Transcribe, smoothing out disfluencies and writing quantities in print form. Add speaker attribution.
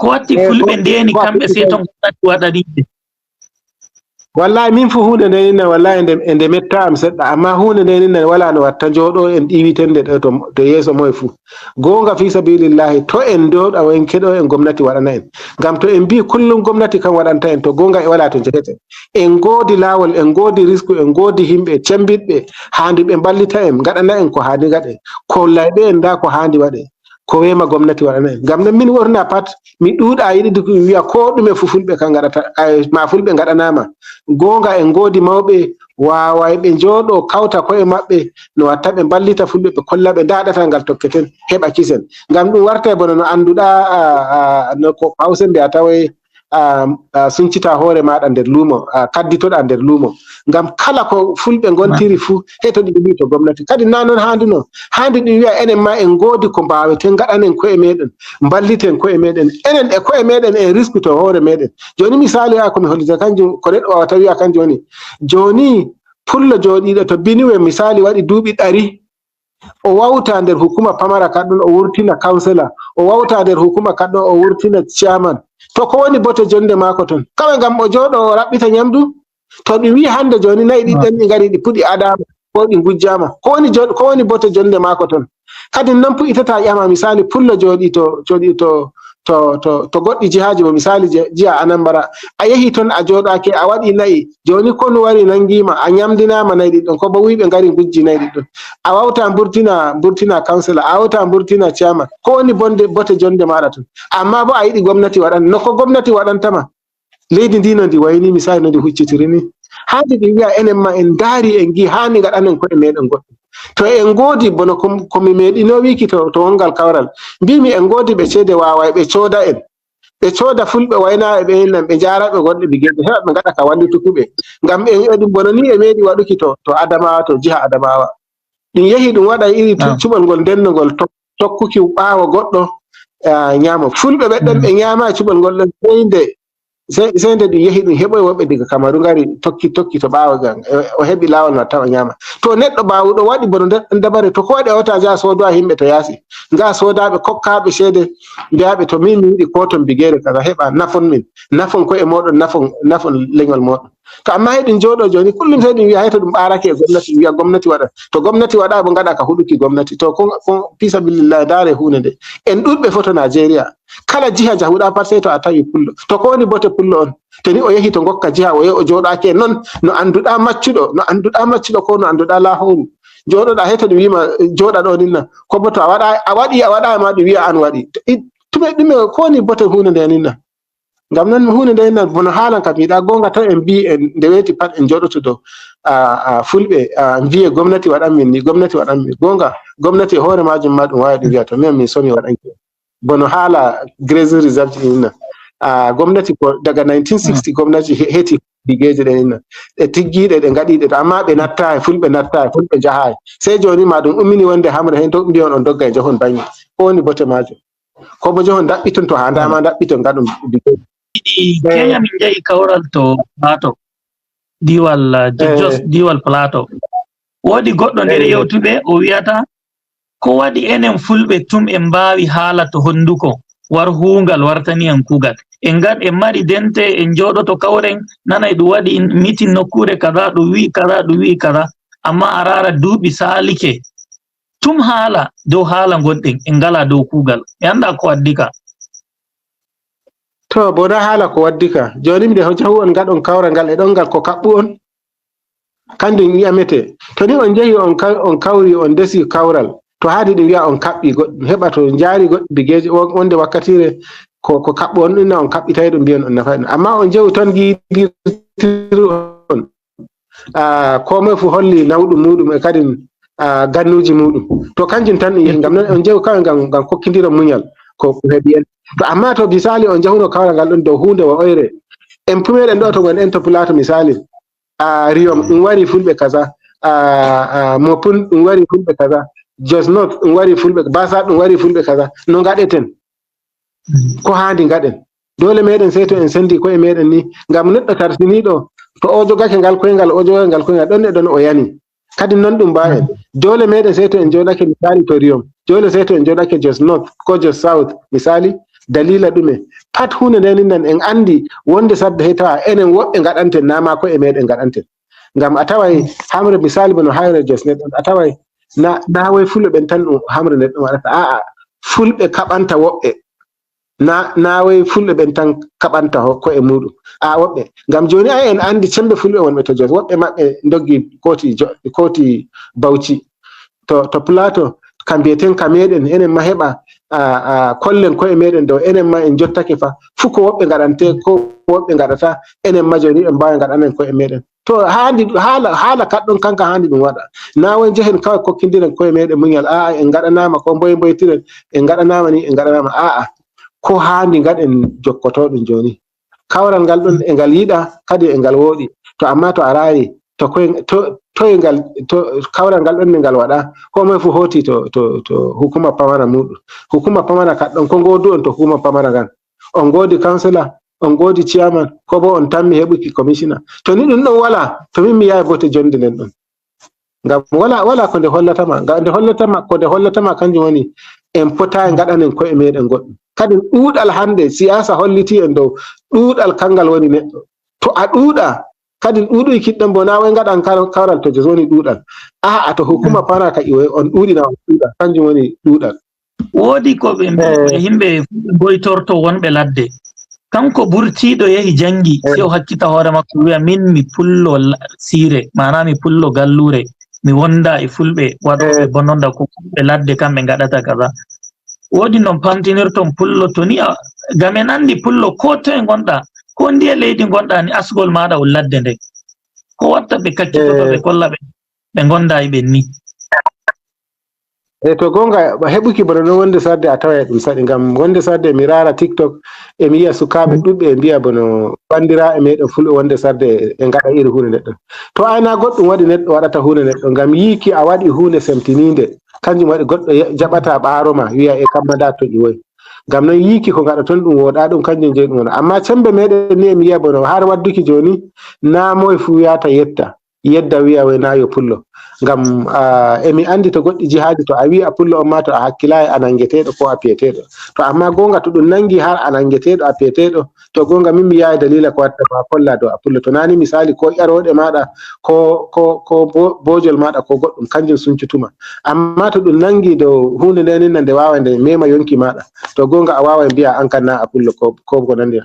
Speaker 1: ko watti fulɓe ndeni kamɓe sey to gomnati waɗa ɗiɗe.
Speaker 2: Wallahi min fu hunde nde ninna wallahi ende metta am seɗɗa, amma hunde nde ninna wala no watta jooɗo en ɗiwitende ɗo to yeeso moye fu. Gonga fi sabilillahi to en doɗa en keɗo en gomnati waɗana en, ngam to en mbi kullum gomnati kan waɗanta en to gonga e wala to jeheten. En godi lawol, en godi risku, en godi himɓe cembiɗɓe handi ɓe ballita en gaɗana en ko handi gaɗe, ko layɓe en da ko handi waɗe, ko wema gomnati waɗana en. Ngam non min worna pat mi ɗuuɗa yiɗi wiya ko ɗume fu fulɓe kan gaɗata ma fulɓe gaɗanama. Gonga en godi mawɓe wawayɓe jooɗo kawta koye maɓɓe no watta ɓe ballita fulɓe ɓe kolla ɓe daɗata ngal tokketen heɓa kisen. Ngam ɗum warta bono no annduɗa no ko hawse mbiya tawe suncita hoore maɗa nder luumo, kadditoɗa nder luumo. Ngam kala ko fulɓe gontiri fu heto ɗi wi to gomnati kadi na noon handuno handi ɗum wiya enen ma en godi ko mbaweten gaɗanen koye meɗen balliten koye meɗen enen e koye meɗen en risque to hoore meɗen. Joni misali ha komi hollita kanjum ko neɗɗo wawata wiya kan joni pullo joɗiɗo to biniwe misali waɗi duuɓi 100 o wawta nder hukuma pamara kaɗɗon o wurtina councilor, o wawta nder hukuma kaɗɗon o wurtina chairman, to ko woni bote jonde mako ton kawai ngam o jooɗo o raɓɓita nyamdu. To ɗum wi hande joni nayi ɗiɗɗen ɗi ngari ɗi puɗi adama ko ɗi gujjama ko woni bote jonde mako ton. Kadi non fu itata ƴama misali pullo joɗi to goɗɗi jihaji mo misali jiha Anambra a yehi ton a joɗake a waɗi nayi joni konu wari nangima a nyamdinama nayi ɗiɗɗon ko bo wiɓe ngari gujji nayi ɗiɗɗon a wawta burtina councilor, a wawta burtina chairman ko woni bote jonde maɗa ton. Amma bo a yiɗi gomnati waɗan no ko gomnati waɗantama leydi ndi no ndi wayni misali no ndi huccitiri ni. Handi ɗi wiya enen ma en daari en gi hani gaɗanen koɗe meɗen goɗɗum. To en godi bono komi meɗino wiki to wongal kawral mbimi en godi ɓe ceede waway ɓe cooda en ɓe cooda fulɓe wayna ɓe hinnan ɓe jaraɓe gonɗe ɓigeɓe heɓa ɓe gaɗa ka wallitukuɓe. Ngam en bono ni e meɗi waɗuki to Adamawa to jiha Adamawa ɗum yehi ɗum waɗa iri cuɓol ngol ndennogol tokkuki ɓaawo goɗɗo ñaamo fulɓe ɓeɗɗon ɓe ñaama cuɓol ngol ɗon sey nde ɗum yehi ɗum heɓoy woɓɓe diga Kamaru ngari tokki to ɓaawo gan o heɓi laawol no tawa ñaama. To neɗɗo ɓaawuɗo waɗi bono dabare to ko waɗi a wata ja soodowa himɓe to yaasi nga soodaɓe kokkaɓe ceede mbiyaɓe to min mi yiɗi ko ton bigere kaza heɓa nafon koye moɗon nafon leñol moɗon. To amma heɗin jooɗo joni kullum sey ɗum wiya hayto ɗum ɓaarake e gomnati wiya gomnati waɗa to gomnati waɗa bo ngaɗa ka huɗuki gomnati to ko fisabilillah daare hunde nde en ɗuɗɓe foto Nigeria kala jiha jahuɗa pat sey to a tawi pullo to ko woni bote pullo on to ni o yehi to gokka jiha o yehi o jooɗake non no annduɗa maccuɗo ko no annduɗa lahoru jooɗoɗa heto ɗum wima jooɗa ɗo ninna ko bo to a waɗa ma ɗum wiya an waɗi tume ɗume ko woni bote hunde nde ninna. Ngam non hunde nde ninna bono haalan kam yiɗa gonga taw en mbi en nde weeti pat en jooɗoto dow fulɓe mbiye gomnati waɗanmin ni gomnati waɗanmin gonga gomnati e hoore majum ma ɗum wawi ɗum wiya to min somi waɗanki bono haala grazing reserve ninna gomnati ko daga 1960 gomnati heti digeje ɗe ninna ɗe tiggiɗe ɗe gaɗiɗe to amma ɓe nattahe fulɓe jahahe sey joni ma ɗum ummini wonde hamre hen to mbiyon on dogga e jahon baŋnge ko woni bote majum ko bo jahon daɓɓiton to handama daɓɓiton gaɗum digeje.
Speaker 1: Kenya min jahi kawral to Plateau diwal Jos diwal Plateau woodi goɗɗo nder yewtuɓe o wiyata ko waɗi enen fulɓe tum en mbawi haala to honduko war hungal wartani en kugal en gat en mari dente en jooɗoto kawren nana ɗum waɗi mitin nokkure kaza ɗum wi kaza amma a rara duuɓi salike tum haala dow haala gonɗen en ngala dow kugal e anda ko waddi ka.
Speaker 2: To bona haala ko waddi ka joni mide jahu on gaɗon kawra ngal e ɗon ngal ko kaɓɓu on kanjum yiyamete to ni on jehi on kawri on desi kawral to haadi ɗum wiya on kaɓɓi goɗɗum heɓa to jaari goɗɗum bigeje wonde wakkatire ko kaɓɓu on ɗinna on kaɓɓitay ɗum mbiyon on nafay ɗum amma on jehu ton giiɗirtiru on ko moye fu holli nawɗum muɗum e kadi gannuji muɗum to kanjum tan ɗum yehi ngam non on jehu kawai ngam kokkidira muñal ko heɓi en to amma to misali on jahuno kawra ngal ɗon dow hunde o oyre en pumeɗen ɗo to gon en to Plateau misali Riyom ɗum wari fulɓe kaza Mopun ɗum wari fulɓe kaza Jos North ɗum wari fulɓe Basa ɗum wari fulɓe kaza no gaɗeten ko handi gaɗen dole meɗen sey to en sendi koye meɗen ni ngam neɗɗo tarsiniɗo to o jogake ngal koyngal o jogake ngal koyngal ɗon e ɗon o yani kadi non ɗum mbawen dole meɗen sey to en joɗake misali to Riyom dole sey to en joɗake Jos North ko Jos South misali dalila ɗume pat hunde nden nan en andi wonde sadda heta enen woɓɓe gaɗanten nama ko e meɗen gaɗanten ngam a taway hamre misali bono hayre jos neɗɗon a taway na way fulɓe ɓen tan ɗum hamre neɗɗon waɗata a'a fulɓe kaɓanta woɓɓe na way fulɓe ɓen tan kaɓanta ko e muɗum a woɓɓe ngam joni en andi cembe fulɓe wonɓe to jos woɓɓe maɓɓe doggi koti Bauchi to Plateau kam mbiyeten ka meɗen enen ma heɓa kollen koye meɗen dow enen ma en jottake fa fu ko woɓɓe gaɗante ko woɓɓe gaɗata enen ma joni en mbawi gaɗanen koye meɗen to haala kaɗɗon kanka handi ɗum waɗa na won jehen kawai kokkidiren koye meɗen muñal a'a en gaɗanama ko boytiren en gaɗanama ni en gaɗanama a'a ko handi gaɗen jokkotoɗum joni kawral ngal ɗon e ngal yiɗa kadi e ngal wooɗi to amma to a raari to kawral ngal ɗon nde ngal waɗa ko moye fu hoti to hukuma pamara muɗum hukuma pamara kaɗɗon ko ngodu on to hukuma pamara ngan on godi councilor on godi chairman ko bo on tammi heɓuki commissioner to ni ɗum ɗon wala to min mi yahi bote jonde nden ɗon ngam wala ko nde hollatama ngam nde hollatama kanjum woni en pota en gaɗanen koye meɗen goɗɗum kadi ɗuuɗal hande siyasa holliti en dow ɗuuɗal kangal woni neɗɗo to a ɗuuɗa kadi ɗuuɗuy kiɗɗon bo na way gaɗan kawral to jos woni ɗuuɗal a'a to hukuma para ka iwe on ɗuuɗina on ɗuuɗal kanjum woni ɗuuɗal
Speaker 1: woodi ko ɓe yimɓe boytorto wonɓe ladde kanko burtiɗo yahi jangi sei o hakkita hoore makko wiya min mi pullo siire mana mi pullo gallure mi wonda e fulɓe waɗoɓe bononda ko fulɓe ladde kamɓe gaɗata kaza woodi non pamtinirton pullo to ni ngam en andi pullo ko to e gonɗa ko ndiye leydi gonɗa ni asgol maɗa o ladde nde ko watta ɓe kaccitoto ɓe kolla ɓe gonda e ɓen ni
Speaker 2: to gonga heɓuki bono ɗon wonde sadde a tawa ɗum saɗi ngam wonde sadde mi rara TikTok e mi yiya sukaɓe ɗuɓɓe e mbiya bono bandira e meɗen fulɓe wonde sadde e gaɗa iri hunde neɗɗon to ayna goɗɗum waɗi neɗɗo waɗata hunde neɗɗo ngam yiiki a waɗi hunde semtininde kanjum waɗi goɗɗo jaɓata ɓaaroma wiya e kammada to ƴiwoy ngam noon yiiki ko gaɗa ton ɗum woɗa ɗum kanjum jeyi ɗum wona amma cembe meɗen ni emi yiya bono har wadduki joni na moye fu yata yedda wiya way na yo pullo ngam emi andi to goɗɗi jihaji to a wi a pullo on ma to a hakkilayi a nangeteɗo ko a piyeteɗo to amma gonga to ɗum nangi har a nangeteɗo a piyeteɗo to gonga min mi yawi dalila ko watta ma kolla dow a pullo to nani misali ko ƴaroɗe maɗa ko bojol maɗa ko goɗɗum kanjum suncutuma amma to ɗum nangi dow hunde ndeninna nde wawa nde mema yonki maɗa to gonga a wawa mbiya an kan na a pullo ko nandi